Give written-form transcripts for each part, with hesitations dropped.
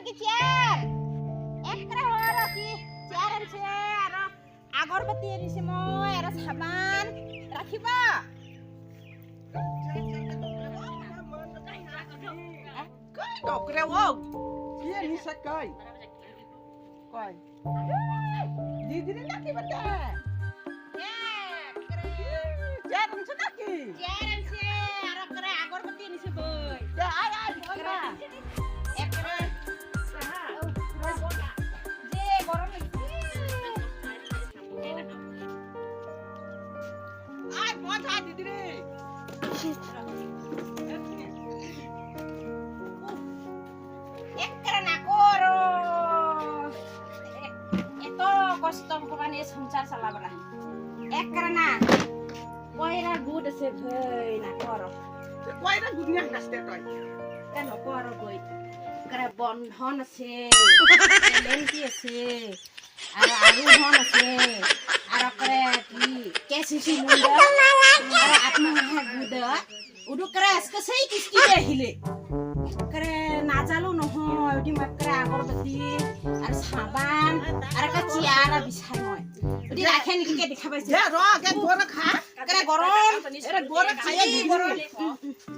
কি চেয়ার একরা হর কি চেয়ার আনছে আর আগরবাতি আনিছে মই আর সাবান রাখিবা Cái đọc rêu không? Kia đi sách coi. Coi. Đi đi đến naki benda. Jangan sedaki. Chair আনছে আর করে আগরবাতি আনিছে বই Ya ai ai kena. একরা যে গরম Ai mau thai đi đi. একরা না করো এত কষ্ট মানে সংসার চালাবলা একরা না কয়রা গুড আছে ভাই না করো Quay ra dunia kaste toi. কেন করো গই একরা বন্ধন আছে লেন্টি আছে আর আলু ধন আছে আর করে কি কেসিসি মুন্ডা আর আত্মহত্যা গুড উডু করে আজকে সেই কিস্তি আহিলে করে নাজালো নহয় ওটি মাত্রা আগরবাতি আর সাবান আর একটা চেয়ার আর বিছাই মই ওটি রাখে নেকি কে দেখা পাইছে Ya ro ke gora kha. করে গরম Era gora khaya di gora.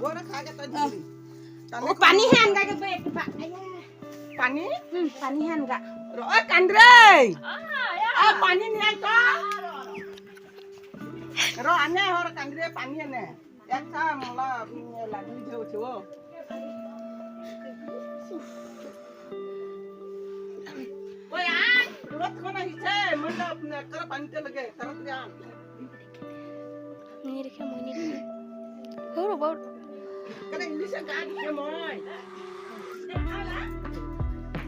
Gora kha ke toi di. ও পানি হ্যান গাকে বে একটু Pani. পানি হ্যান গা Ro kandre. Ah pani ni ai to. Ro ane hor kandre pani ane. Ek tha mola lagi jauh jauh. Oi ai, rot kona hice, mana kara pani te lage, kara trian. Ini dia kamu ini. Huru bau. Kara English ka ke moi.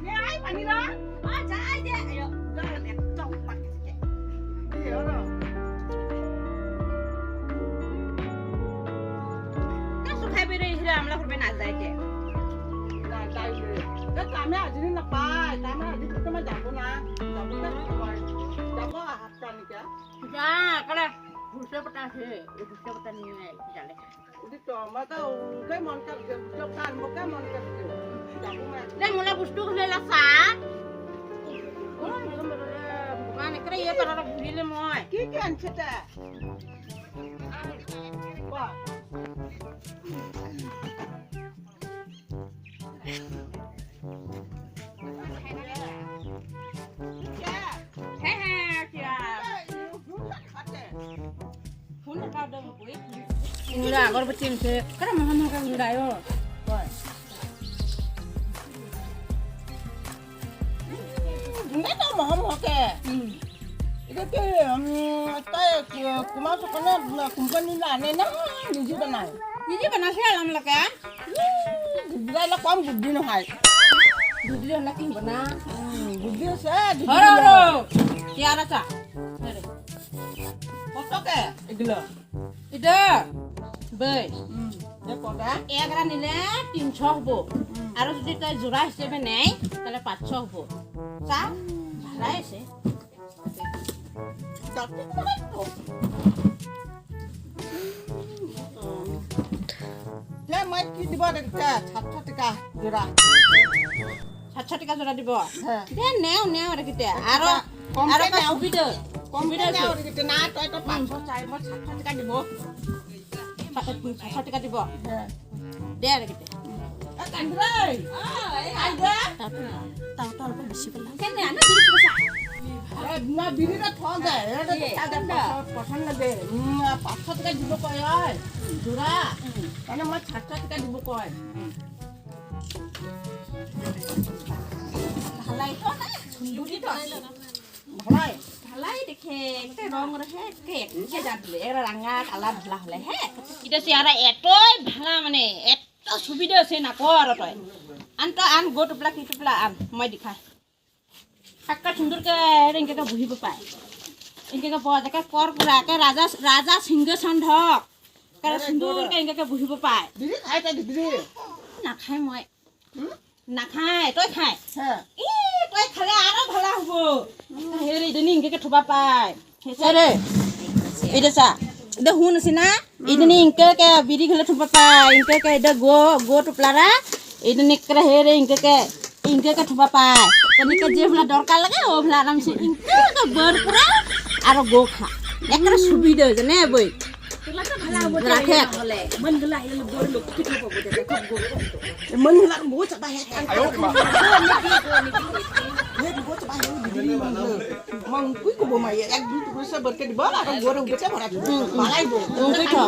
Ye ai pani ra. আ যাই দে আয়ো La le tong pat ke. Ye ro. কে Sukhoi বেরে হিরা আমলা করবে না যাইতে La dai le. Ka kame ajini na pai, kame ajini to ma jabo na. Jabo na koi. Jabo hat kan ke. যা করে ঘুরতে পটাছে ঘুরতে পটা নিয়ে যালে Udi to ma ta ke mon ka ke, to kan mo ke mon ka ke. Jabo ma. লে মোলা বস্তু হলে লাসা ও বুকানে করে ইয়ে পারা ঘুরিলে মই Ki ke an chete. Ba. হ্যাঁ হ্যাঁ কিয়া ফোন কাউ দম কই ইংরা আগরবাতি আনছে করে মহা মহা ইংরায়ো কয় Nggak tahu mau ke. Itu ke kayak kumau sekarang company lah nena niji benar. নিজে বানাছে আলাম লাগা Gila lah kamu budi no hai. দুধ না কি বনা Budi saya. হরো হরো কিয়ারা চা Foto ke? Gila. এটা বই Ya foto. এগারা নিলে 300 হবো আর যদি তাই জোড়া হিসেবে নেয় তাহলে 500 হবো চা ভাড়াই আছে Tapi mana tu? Ya mai ki di bawah dekat, satu tiga jurah. 700 টাকা জোড়া দিব Heh. দে নেও নেও রেখে আর Komplain আর neও. সুবিধা Komplain neও dekat na toy to 500 cai mo 700 tiga di bawah. 700 টাকা দিব Heh. দে রেখে Kandre. Ada. তাও তো অল্প বেশি বললাম কেন না দিদি পয়সা না বিড়িটা থন দেয় এটা পছন্দ দে 500 টাকা দিব কয় হয় জোড়া মানে মই 700 টাকা দিব কয় ভালাই তো না সুন্দরী তো ভালাই ভালাই দেখে একটা রং রহে কে জানলে এরা রাঙা কালার ভালা হলে হ্যাঁ এটা চেহারা এতই ভালা মানে এত সুবিধা আছে না কর তই আন আন গো টুপলা কি টুপলা আন মই দেখাই একটা সুন্দরকে এনকে বহিব পায় এনকে বজাকে পর পুরাকে রাজা রাজা সিংহাসন ধক কারে সুন্দরকে এনকে বহিব পায় বিড়ি খাই তাই বিড়ি নাখাই মই নাখাই তই খাই হ্যাঁ ই তই খালে আরো ভালা হব হেৰি ইদনি ইনকে থবা পায় হেৰে এটা চা এটা হুন আছে না ইদনি ইনকে বিড়ি খলে থবা পায় ইনকে এটা গো টুপলারা ইদনি করে হেৰে ইনকে Ingke ke coba pai. Tadi ke je bela dorkal lagi oh bela aram si ingke ke berpura aro gokha. Ekra subida jane boy. Rakhe. मन हिला बो चबा है mang kui ko bo mai ek du ko sa ber ke di bala kan goreng beca bara malai bo Ungke tho.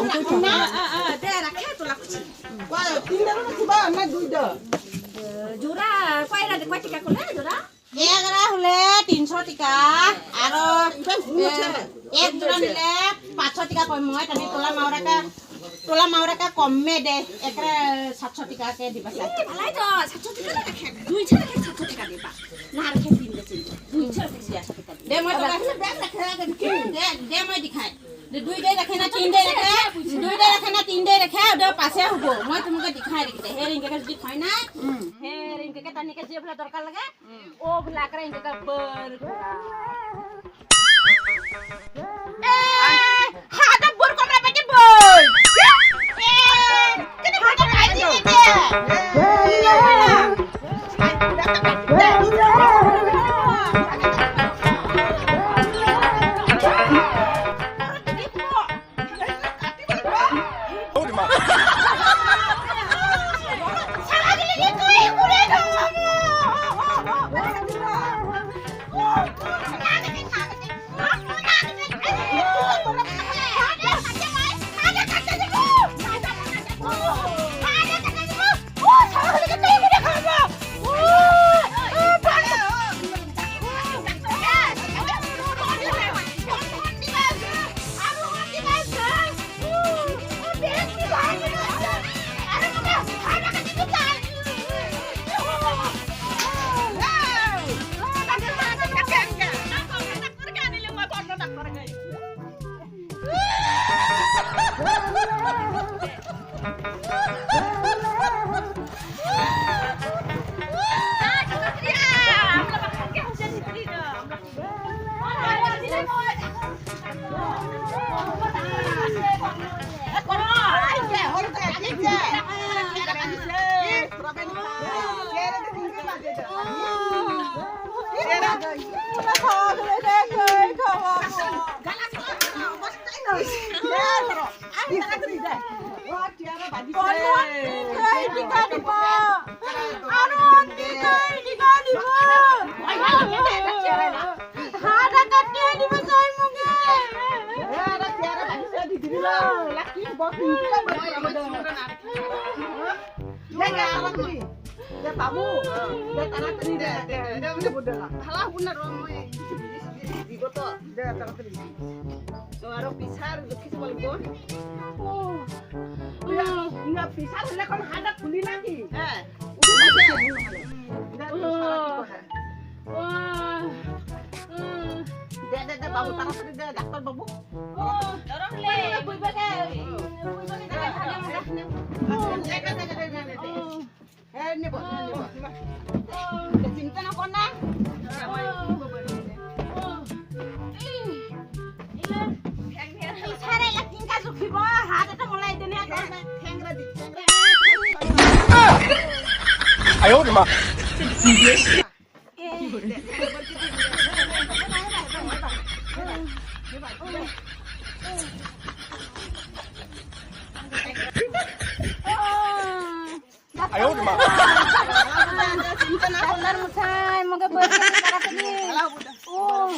de rakhe to la kuchi kwa tinda na kuba na duida Jura quay ra quay tika ko le jura. Ekra hule 300 tika aro ek jura nile 500 tika koi moi tani tola maura ka komme de ekra 700 tika ke diba sa. Alai to 700 tika na khe 200 ke 700 tika diba. Na rakhe tin de sin 200 ke 700 tika. De moi to ka bag rakhe ga de moi dikhai. De 2 day rakhe na 3 day rakhe 2 day rakhe na 3 day rakhe de pase hobo moi tumke dikhai rakhe he ring ke dikhai na he ring ke tani ke je bla dorkar lage o bla kra ring ke ber hada bor ko na pete bor kene hada kai Ayo di mah. Ayo di mah. Benar musai moga berke kara tani. Oh.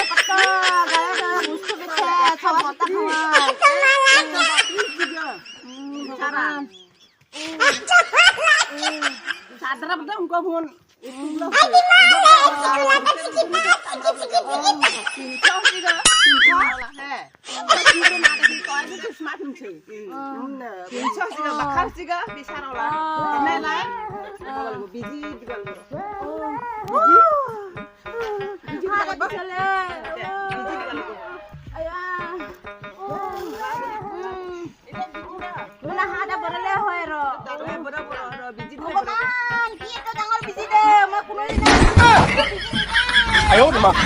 Pata gara bustu beche सब पता हवा. Cara. Sadar betul engkau pun. Ayo di mah.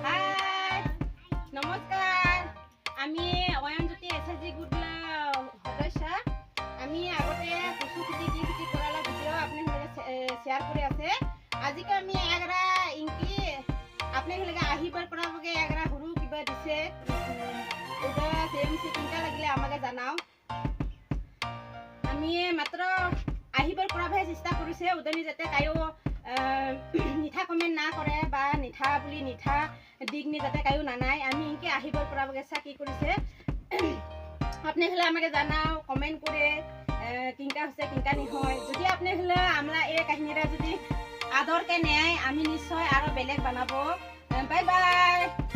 হাই নমস্কাৰ আমি Ayanjyoti SSG গ্ৰুপৰ সদস্য আমি আগতে কচু খেতি কি খেতি কৰালা ভিডিঅ' আপোনালোকে শ্বেয়াৰ কৰি আছে আজিকে আমি এগৰা ইংকি আপোনালোকে আহিবৰ পৰাবগে এগৰা সৰু কিবা দিছে ওটা চেমচি কিনকা লাগিলে আমাকে জানাও আমি মাত্ৰ আহিবৰ পৰাহে চেষ্টা কৰিছে উদনি যাতে কায়ো নিঠা কমেণ্ট না কৰে বা নিঠা বুলি নিঠা দিগনি যাতে কায়ো নানাই আমি ইনকে আহিবৰ পৰাবগে কি কৰিছে আপোনালোকে আমাকে জানাও কমেণ্ট কৰে কিনকা হৈছে কিনকা নহয় যদি আপোনালোকে আমৰা এই কাহিনীটা যদি আদৰকে নেয় আমি নিশ্চয় আৰু বেলেগ বনাব বাই বাই